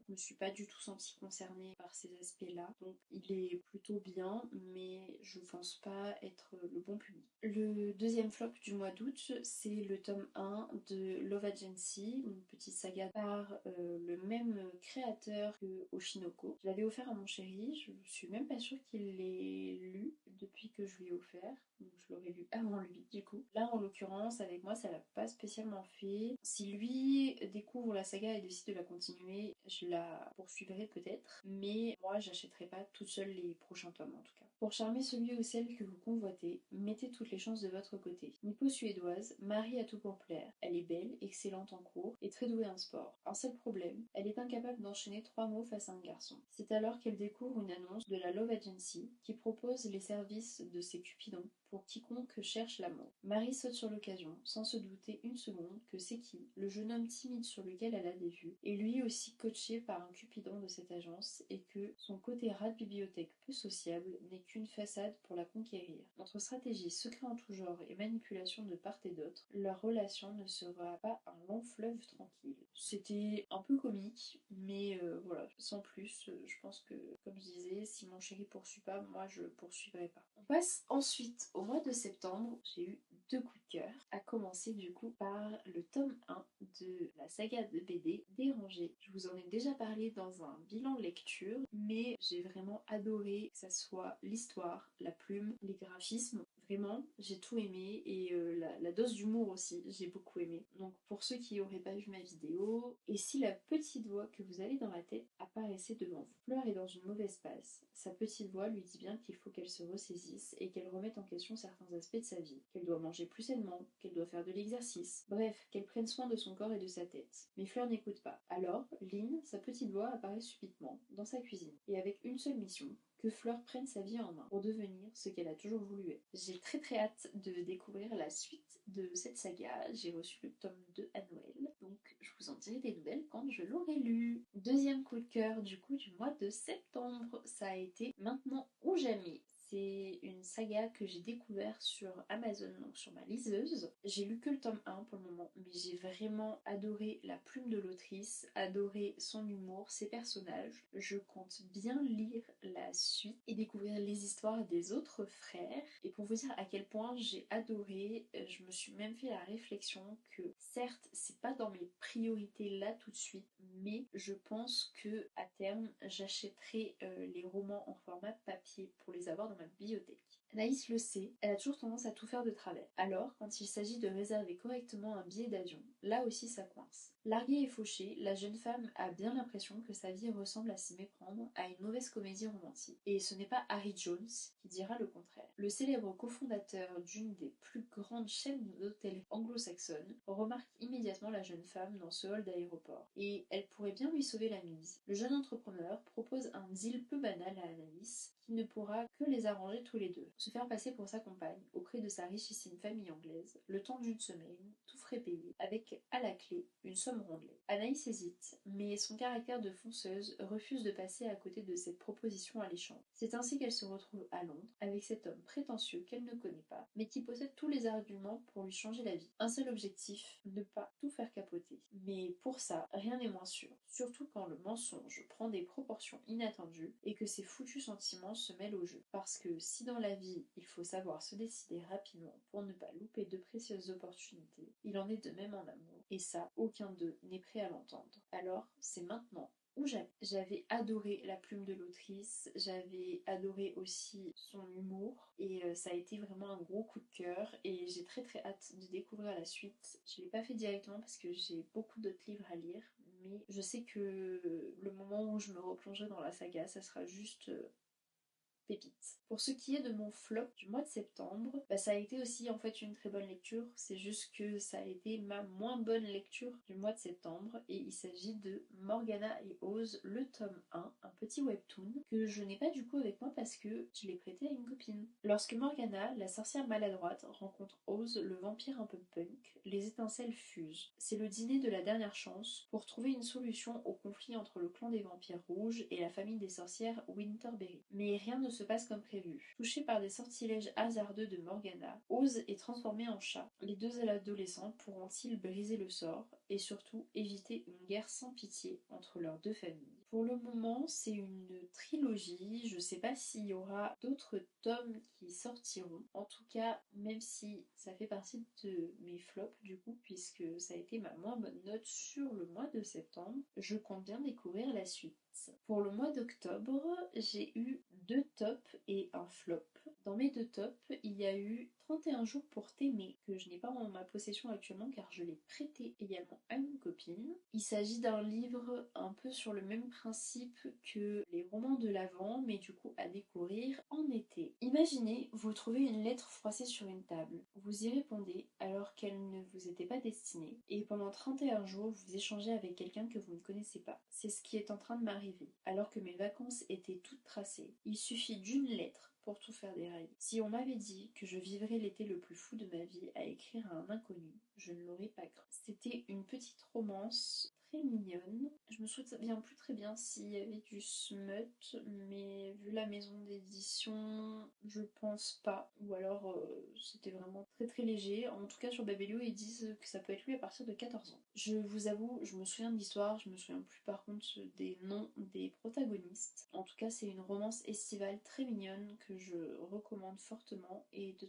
je me suis pas du tout sentie concernée par ces aspects-là. Donc il est plutôt bien, mais je pense pas être le bon public. Le deuxième flop du mois d'août, c'est le tome 1 de Love Agency, une petite saga par le même créateur que Oshinoko. Je l'avais offert à mon chéri, je suis même pas sûre qu'il l'ait lu depuis que je lui ai offert, donc je l'aurais lu avant lui, du coup. Là, en l'occurrence, avec moi, ça l'a pas spécialement fait. Si lui découvre la saga et décide de la continuer, je la poursuivrai peut-être, mais moi, j'achèterai pas toute seule les prochains tomes en tout cas. Pour charmer celui ou celle que vous convoitez, mettez toutes les chances de votre côté. Nippo-suédoise, Marie a tout pour plaire. Elle est belle, excellente en cours et très douée en sport. Un seul problème, elle est incapable d'enchaîner 3 mots face à un garçon. C'est alors qu'elle découvre une annonce de la Love Agency qui propose les services de ses cupidons pour quiconque cherche l'amour. Marie saute sur l'occasion, sans se douter une seconde que c'est qui, le jeune homme timide sur lequel elle a des vues, est lui aussi coaché par un cupidon de cette agence et que son côté rat de bibliothèque peu sociable n'est qu'une façade pour la conquérir. Entre stratégie, secrets en tout genre et manipulation de part et d'autre, leur relation ne sera pas un long fleuve tranquille. C'était un peu comique, mais voilà, sans plus, je pense que, comme je disais, si mon chéri poursuit pas, moi je poursuivrai pas. On passe ensuite au mois de septembre, j'ai eu 2 coups de cœur, à commencer du coup par le tome 1 de la saga de BD Dérangé. Je vous en ai déjà parlé dans un bilan lecture, mais j'ai vraiment adoré que ça soit l'histoire, la plume, les graphismes. Vraiment, j'ai tout aimé et la dose d'humour aussi, j'ai beaucoup aimé. Donc pour ceux qui n'auraient pas vu ma vidéo, et si la petite voix que vous avez dans la tête apparaissait devant vous, Fleur est dans une mauvaise passe. Sa petite voix lui dit bien qu'il faut qu'elle se ressaisisse et qu'elle remette en question certains aspects de sa vie, qu'elle doit manger plus sainement, qu'elle doit faire de l'exercice, bref, qu'elle prenne soin de son corps et de sa tête. Mais Fleur n'écoute pas. Alors, Lynn, sa petite voix apparaît subitement dans sa cuisine, et avec une seule mission, que Fleur prenne sa vie en main pour devenir ce qu'elle a toujours voulu être. J'ai très hâte de découvrir la suite de cette saga. J'ai reçu le tome 2 à Noël, donc je vous en dirai des nouvelles quand je l'aurai lu. Deuxième coup de cœur du coup du mois de septembre, ça a été Maintenant ou jamais. C'est une saga que j'ai découvert sur Amazon, donc sur ma liseuse. J'ai lu que le tome 1 pour le moment, mais j'ai vraiment adoré la plume de l'autrice, adoré son humour, ses personnages. Je compte bien lire la suite et découvrir les histoires des autres frères. Et pour vous dire à quel point j'ai adoré, je me suis même fait la réflexion que certes, c'est pas dans mes priorités là tout de suite, mais je pense que à terme, j'achèterai les romans en format papier pour les avoir dans ma bibliothèque. Anaïs le sait, elle a toujours tendance à tout faire de travers. Alors, quand il s'agit de réserver correctement un billet d'avion, là aussi ça coince. Larguée et fauchée, la jeune femme a bien l'impression que sa vie ressemble à s'y méprendre à une mauvaise comédie romantique. Et ce n'est pas Harry Jones qui dira le contraire. Le célèbre cofondateur d'une des plus grandes chaînes d'hôtellerie anglo-saxonne remarque immédiatement la jeune femme dans ce hall d'aéroport. Et elle pourrait bien lui sauver la mise. Le jeune entrepreneur propose un deal peu banal à Anaïs, qui ne pourra que les arranger tous les deux. Se faire passer pour sa compagne auprès de sa richissime famille anglaise, le temps d'une semaine, tout frais payé, avec à la clé une somme rondelée. Anaïs hésite, mais son caractère de fonceuse refuse de passer à côté de cette proposition alléchante. C'est ainsi qu'elle se retrouve à Londres, avec cet homme prétentieux qu'elle ne connaît pas, mais qui possède tous les arguments pour lui changer la vie. Un seul objectif, ne pas tout faire capoter. Mais pour ça, rien n'est moins sûr. Surtout quand le mensonge prend des proportions inattendues et que ses foutus sentiments se mêlent au jeu. Parce que si dans la vie, il faut savoir se décider rapidement pour ne pas louper de précieuses opportunités, il en est de même en amour. Et ça, aucun d'eux n'est prêt à l'entendre. Alors, c'est maintenant ou jamais. J'avais adoré la plume de l'autrice, j'avais adoré aussi son humour et ça a été vraiment un gros coup de cœur et j'ai très hâte de découvrir la suite. Je l'ai pas fait directement parce que j'ai beaucoup d'autres livres à lire, mais je sais que le moment où je me replongerai dans la saga, ça sera juste pépite. Pour ce qui est de mon flop du mois de septembre, ça a été aussi en fait une très bonne lecture, c'est juste que ça a été ma moins bonne lecture du mois de septembre et il s'agit de Morgana et Oz, le tome 1, un petit webtoon que je n'ai pas du coup avec moi parce que je l'ai prêté à une copine. Lorsque Morgana, la sorcière maladroite, rencontre Oz, le vampire un peu punk, les étincelles fusent. C'est le dîner de la dernière chance pour trouver une solution au conflit entre le clan des vampires rouges et la famille des sorcières Winterberry. Mais rien ne se passe comme prévu. Touché par des sortilèges hasardeux de Morgana, Oz est transformé en chat. Les deux adolescents pourront-ils briser le sort et surtout éviter une guerre sans pitié entre leurs deux familles? Pour le moment, c'est une trilogie. Je sais pas s'il y aura d'autres tomes qui sortiront. En tout cas, même si ça fait partie de mes flops du coup, puisque ça a été ma moins bonne note sur le mois de septembre, je compte bien découvrir la suite. Pour le mois d'octobre, j'ai eu 2 tops et un flop. Dans mes deux tops, il y a eu 31 jours pour t'aimer, que je n'ai pas en ma possession actuellement car je l'ai prêté également à une copine. Il s'agit d'un livre un peu sur le même principe que les romans de l'Avent, mais du coup à découvrir en été. Imaginez, vous trouvez une lettre froissée sur une table. Vous y répondez alors qu'elle ne vous était pas destinée, et pendant 31 jours, vous échangez avec quelqu'un que vous ne connaissez pas. C'est ce qui est en train de m'arriver, alors que mes vacances étaient toutes tracées. Il suffit d'une lettre pour tout faire dérailler. Si on m'avait dit que je vivrais l'été le plus fou de ma vie à écrire à un inconnu, je ne l'aurais pas cru. C'était une petite romance très mignonne. Je me souviens plus très bien s'il y avait du smut, mais vu la maison d'édition, je pense pas. Ou alors c'était vraiment très très léger. En tout cas sur Babelio ils disent que ça peut être lu à partir de 14 ans. Je vous avoue, je me souviens de l'histoire, je me souviens plus par contre des noms des protagonistes. En tout cas c'est une romance estivale très mignonne que je recommande fortement et de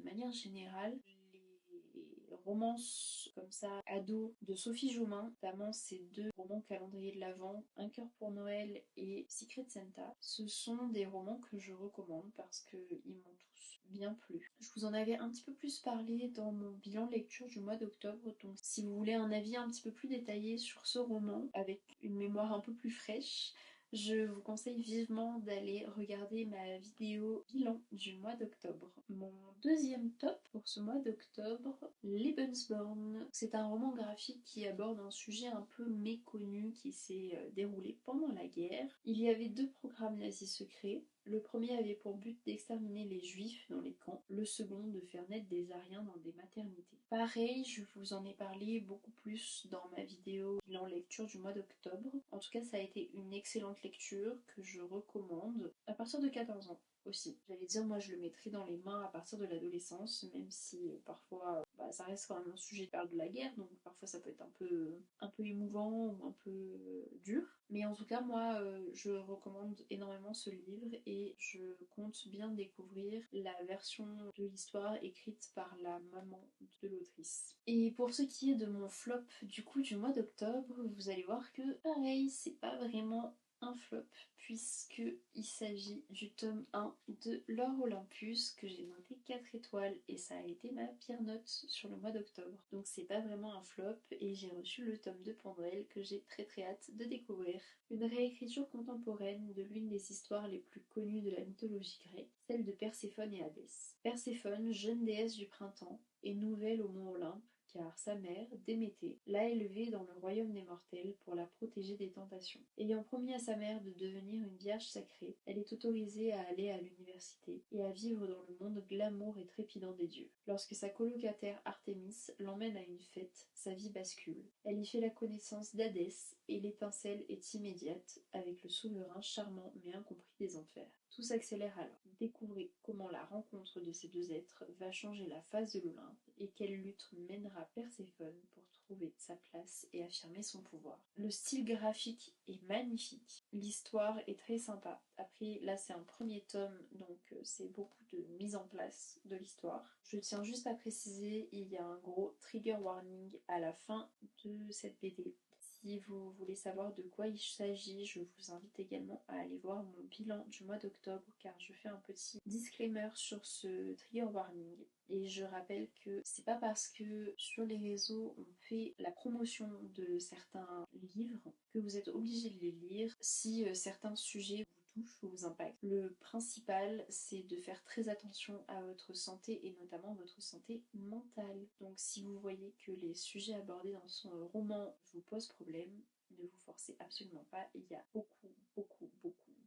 manière générale, les romances comme ça, ados, de Sophie Jomain, notamment ces deux romans calendrier de l'Avent, Un cœur pour Noël et Secret Santa, ce sont des romans que je recommande parce qu'ils m'ont tous bien plu. Je vous en avais un petit peu plus parlé dans mon bilan lecture du mois d'octobre, donc si vous voulez un avis un petit peu plus détaillé sur ce roman, avec une mémoire un peu plus fraîche, je vous conseille vivement d'aller regarder ma vidéo bilan du mois d'octobre. Mon deuxième top pour ce mois d'octobre, Lebensborn. C'est un roman graphique qui aborde un sujet un peu méconnu qui s'est déroulé pendant la guerre. Il y avait deux programmes nazis secrets. Le premier avait pour but d'exterminer les juifs dans les camps, le second de faire naître des Aryens dans des maternités. Pareil, je vous en ai parlé beaucoup plus dans ma vidéo bilan lecture du mois d'octobre. En tout cas, ça a été une excellente lecture que je recommande à partir de 14 ans aussi. J'allais dire, moi je le mettrais dans les mains à partir de l'adolescence, même si parfois ça reste quand même un sujet de parle de la guerre, donc parfois ça peut être un peu émouvant ou un peu dur. Mais en tout cas, moi je recommande énormément ce livre et je compte bien découvrir la version de l'histoire écrite par la maman de l'autrice. Et pour ce qui est de mon flop du coup du mois d'octobre, vous allez voir que pareil, c'est pas vraiment un flop puisque il s'agit du tome 1 de L'Or Olympus que j'ai noté 4 étoiles et ça a été ma pire note sur le mois d'octobre. Donc c'est pas vraiment un flop et j'ai reçu le tome 2 pour Noël que j'ai très très hâte de découvrir. Une réécriture contemporaine de l'une des histoires les plus connues de la mythologie grecque, celle de Perséphone et Hadès. Perséphone, jeune déesse du printemps, est nouvelle au mont Olympe car sa mère, Déméter, l'a élevée dans le royaume des mortels pour la protéger des tentations. Ayant promis à sa mère de devenir une vierge sacrée, elle est autorisée à aller à l'université et à vivre dans le monde glamour et trépidant des dieux. Lorsque sa colocataire Artémis l'emmène à une fête, sa vie bascule. Elle y fait la connaissance d'Hadès et l'étincelle est immédiate avec le souverain charmant mais incompris des enfers. Tout s'accélère alors. Découvrez comment la rencontre de ces deux êtres va changer la face de l'Olympe et quelle lutte mènera Perséphone pour trouver sa place et affirmer son pouvoir. Le style graphique est magnifique. L'histoire est très sympa. Après, là c'est un premier tome, donc c'est beaucoup de mise en place de l'histoire. Je tiens juste à préciser, il y a un gros trigger warning à la fin de cette BD. Si vous voulez savoir de quoi il s'agit, je vous invite également à aller voir mon bilan du mois d'octobre car je fais un petit disclaimer sur ce trigger warning. Et je rappelle que c'est pas parce que sur les réseaux on fait la promotion de certains livres que vous êtes obligé de les lire si certains sujets vous touchent ou vous impactent. Le principal, c'est de faire très attention à votre santé et notamment votre santé mentale. Donc si vous voyez que les sujets abordés dans son roman vous posent problème, ne vous forcez absolument pas. Il y a beaucoup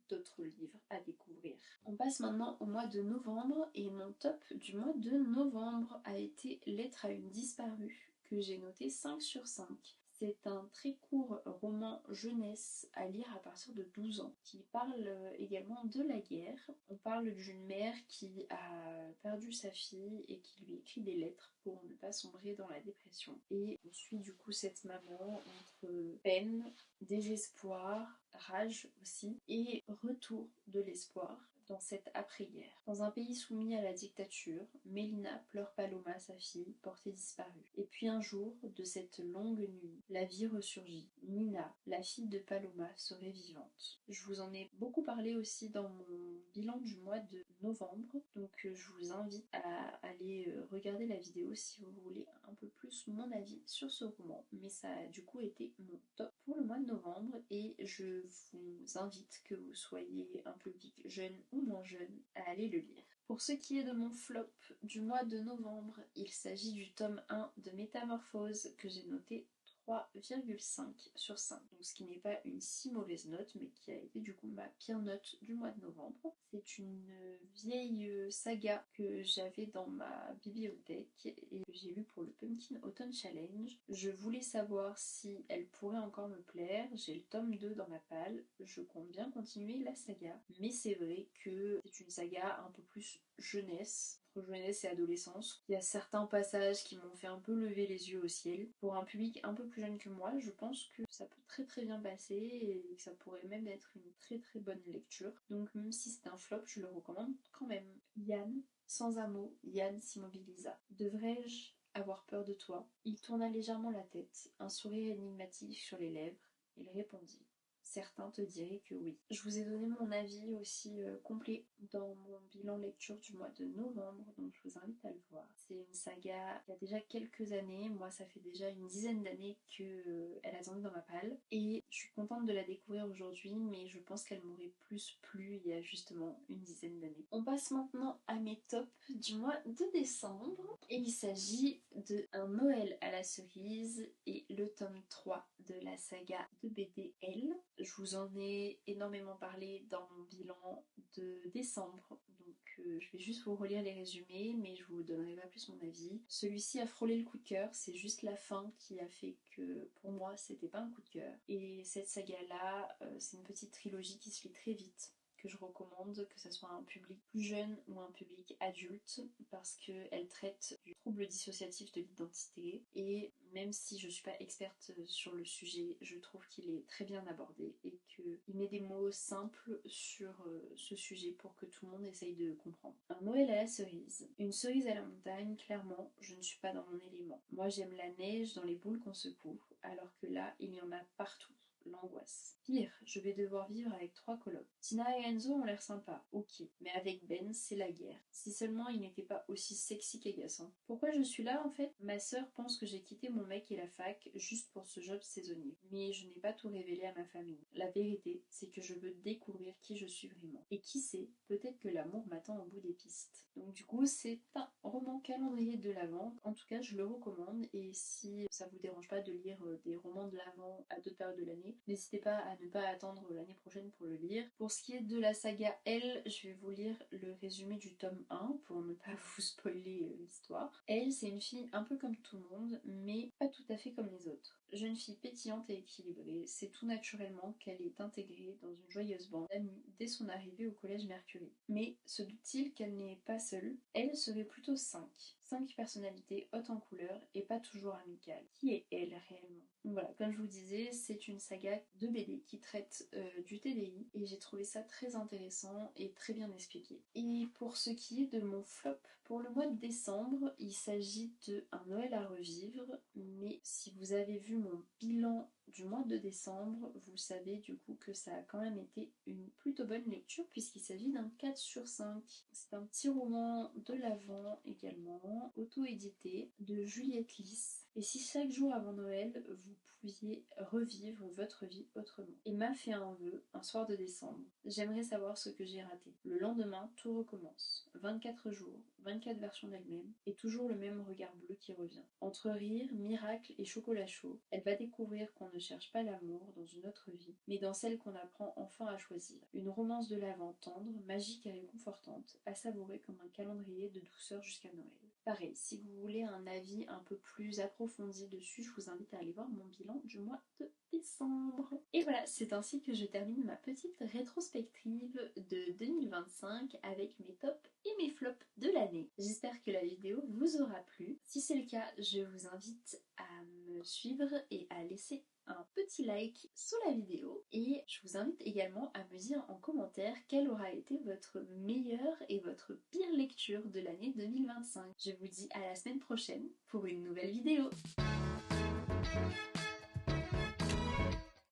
d'autres livres à découvrir. On passe maintenant au mois de novembre et mon top du mois de novembre a été Lettre à une disparue que j'ai noté 5 sur 5. C'est un très court roman jeunesse à lire à partir de 12 ans qui parle également de la guerre. On parle d'une mère qui a perdu sa fille et qui lui écrit des lettres pour ne pas sombrer dans la dépression. Et on suit du coup cette maman entre peine, désespoir, rage aussi et retour de l'espoir dans cette après-guerre. Dans un pays soumis à la dictature, Mélina pleure Paloma, sa fille, portée disparue. Et puis un jour, de cette longue nuit, la vie ressurgit. Nina, la fille de Paloma, serait vivante. Je vous en ai beaucoup parlé aussi dans mon bilan du mois de novembre. Donc je vous invite à aller regarder la vidéo si vous voulez un peu plus mon avis sur ce roman. Mais ça a du coup été mon top pour le mois de novembre et je vous invite, que vous soyez un public jeune ou moins jeune, à aller le lire. Pour ce qui est de mon flop du mois de novembre, il s'agit du tome 1 de Métamorphose que j'ai noté 3,5 sur 5, donc ce qui n'est pas une si mauvaise note, mais qui a été du coup ma pire note du mois de novembre. C'est une vieille saga que j'avais dans ma bibliothèque et que j'ai lue pour le Pumpkin Autumn Challenge. Je voulais savoir si elle pourrait encore me plaire. J'ai le tome 2 dans ma palle, je compte bien continuer la saga, mais c'est vrai que c'est une saga un peu plus jeunesse, entre jeunesse et adolescence. Il y a certains passages qui m'ont fait un peu lever les yeux au ciel. Pour un public un peu plus jeune que moi, je pense que ça peut très bien passer et que ça pourrait même être une très bonne lecture. Donc même si c'est un flop, je le recommande quand même. Yann, sans un mot, Yann s'immobilisa. Devrais-je avoir peur de toi? Il tourna légèrement la tête, un sourire énigmatique sur les lèvres. Il répondit: certains te diraient que oui. Je vous ai donné mon avis aussi complet dans mon bilan lecture du mois de novembre, donc je vous invite à le voir. C'est une saga qui a déjà quelques années, moi ça fait déjà une dizaine d'années qu'elle attendait dans ma palle, et je suis contente de la découvrir aujourd'hui, mais je pense qu'elle m'aurait plus plu il y a justement une dizaine d'années. On passe maintenant à mes tops du mois de décembre, et il s'agit de Un Noël à la cerise et le tome 3 de la saga de BD Elle. Je vous en ai énormément parlé dans mon bilan de décembre, donc je vais juste vous relire les résumés, mais je vous donnerai pas plus mon avis. Celui-ci a frôlé le coup de cœur, c'est juste la fin qui a fait que pour moi c'était pas un coup de cœur. Et cette saga-là, c'est une petite trilogie qui se lit très vite, que je recommande, que ce soit un public plus jeune ou un public adulte, parce qu'elle traite du trouble dissociatif de l'identité, et même si je suis pas experte sur le sujet, je trouve qu'il est très bien abordé et qu'il met des mots simples sur ce sujet pour que tout le monde essaye de comprendre. Un Noël à la cerise. Une cerise à la montagne, clairement, je ne suis pas dans mon élément. Moi j'aime la neige dans les boules qu'on secoue, alors que là, il y en a partout. L'angoisse. Pire, je vais devoir vivre avec 3 colocs. Tina et Enzo ont l'air sympas, ok, mais avec Ben, c'est la guerre. Si seulement il n'était pas aussi sexy qu'agaçant. Pourquoi je suis là en fait? Ma sœur pense que j'ai quitté mon mec et la fac juste pour ce job saisonnier. Mais je n'ai pas tout révélé à ma famille. La vérité, c'est que je veux découvrir qui je suis vraiment. Et qui sait, peut-être que l'amour m'attend au bout des pistes. Donc du coup, c'est un roman calendrier de l'Avent. En tout cas, je le recommande, et si ça vous dérange pas de lire des romans de l'Avent à d'autres périodes de l'année, n'hésitez pas à ne pas attendre l'année prochaine pour le lire. Pour ce qui est de la saga Elle, je vais vous lire le résumé du tome 1 pour ne pas vous spoiler l'histoire. Elle, c'est une fille un peu comme tout le monde, mais pas tout à fait comme les autres. Jeune fille pétillante et équilibrée, c'est tout naturellement qu'elle est intégrée dans une joyeuse bande d'amis dès son arrivée au collège Mercury. Mais se doute-t-il qu'elle n'est pas seule? Elle serait plutôt 5 personnalités hautes en couleur et pas toujours amicales. Qui est elle réellement? Donc voilà, comme je vous disais, c'est une saga de BD qui traite du TDI, et j'ai trouvé ça très intéressant et très bien expliqué. Et pour ce qui est de mon flop pour le mois de décembre, il s'agit de Un Noël à revivre, mais si vous avez vu mon bilan du mois de décembre, vous savez du coup que ça a quand même été une plutôt bonne lecture, puisqu'il s'agit d'un 4 sur 5. C'est un petit roman de l'Avent également, auto-édité, de Juliette Lys. Et si chaque jour avant Noël, vous pouviez revivre votre vie autrement? Et m'a fait un vœu un soir de décembre. J'aimerais savoir ce que j'ai raté. Le lendemain, tout recommence. 24 jours, 24 versions d'elle-même, et toujours le même regard bleu qui revient. Entre rire, miracle et chocolat chaud, elle va découvrir qu'on ne cherche pas l'amour dans une autre vie, mais dans celle qu'on apprend enfin à choisir. Une romance de l'Avent tendre, magique et réconfortante, à savourer comme un calendrier de douceur jusqu'à Noël. Pareil, si vous voulez un avis un peu plus approfondi dessus, je vous invite à aller voir mon bilan du mois de décembre. Et voilà, c'est ainsi que je termine ma petite rétrospective de 2025 avec mes tops et mes flops de l'année. J'espère que la vidéo vous aura plu. Si c'est le cas, je vous invite à me suivre et à laisser un petit like sous la vidéo, et je vous invite également à me dire en commentaire quelle aura été votre meilleure et votre pire lecture de l'année 2025. Je vous dis à la semaine prochaine pour une nouvelle vidéo.